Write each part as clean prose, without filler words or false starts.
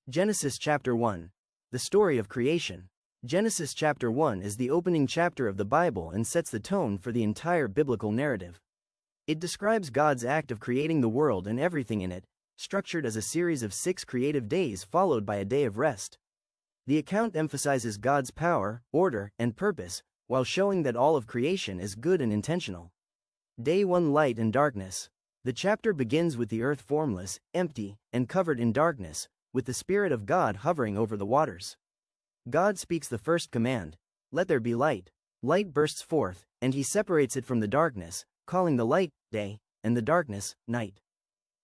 Genesis chapter 1. The story of creation. Genesis chapter 1 is the opening chapter of the Bible and sets the tone for the entire biblical narrative. It describes God's act of creating the world and everything in it, structured as a series of 6 creative days followed by a day of rest. The account emphasizes God's power, order, and purpose, while showing that all of creation is good and intentional. Day 1. Light and darkness. The chapter begins with the earth formless, empty, and covered in darkness, with the Spirit of God hovering over the waters. God speaks the first command, "Let there be light." Light bursts forth, and he separates it from the darkness, calling the light, day, and the darkness, night.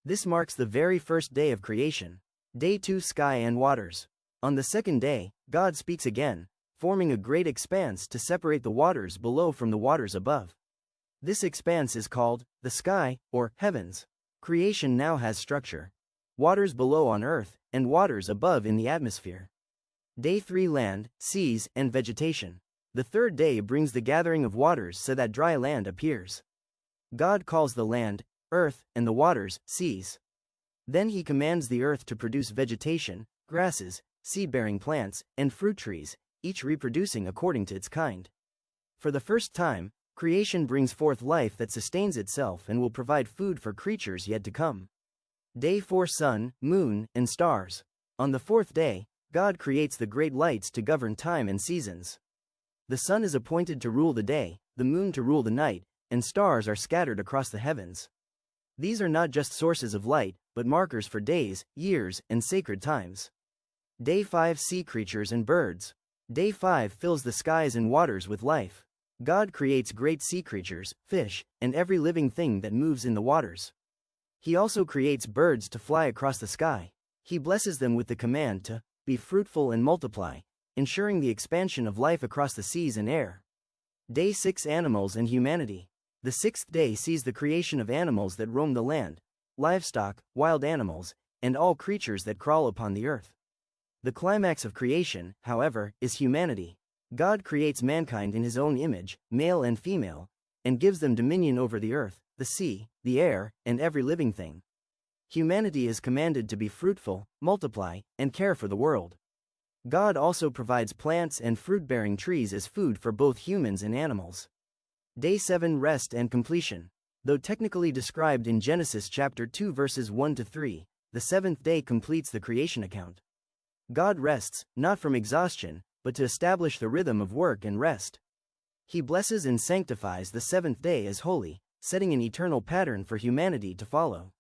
This marks the very first day of creation. Day 2. Sky and waters. On the second day, God speaks again, forming a great expanse to separate the waters below from the waters above. This expanse is called the sky, or heavens. Creation now has structure. Waters below on earth, and waters above in the atmosphere. Day 3. Land, seas, and vegetation. The third day brings the gathering of waters so that dry land appears. God calls the land, earth, and the waters, seas. Then he commands the earth to produce vegetation, grasses, seed-bearing plants, and fruit trees, each reproducing according to its kind. For the first time, creation brings forth life that sustains itself and will provide food for creatures yet to come. Day 4. Sun, moon, and stars. On the fourth day, God creates the great lights to govern time and seasons. The sun is appointed to rule the day, the moon to rule the night, and stars are scattered across the heavens. These are not just sources of light, but markers for days, years, and sacred times. Day 5. Sea creatures and birds. Day 5 fills the skies and waters with life. God creates great sea creatures, fish, and every living thing that moves in the waters. He also creates birds to fly across the sky. He blesses them with the command to be fruitful and multiply, ensuring the expansion of life across the seas and air. Day 6. Animals and humanity. The sixth day sees the creation of animals that roam the land, livestock, wild animals, and all creatures that crawl upon the earth. The climax of creation, however, is humanity. God creates mankind in his own image, male and female, and gives them dominion over the earth, the sea, the air, and every living thing. Humanity is commanded to be fruitful, multiply, and care for the world. God also provides plants and fruit-bearing trees as food for both humans and animals. Day 7. Rest and completion. Though technically described in Genesis chapter 2 verses 1 to 3, the seventh day completes the creation account. God rests, not from exhaustion, but to establish the rhythm of work and rest. He blesses and sanctifies the seventh day as holy, setting an eternal pattern for humanity to follow.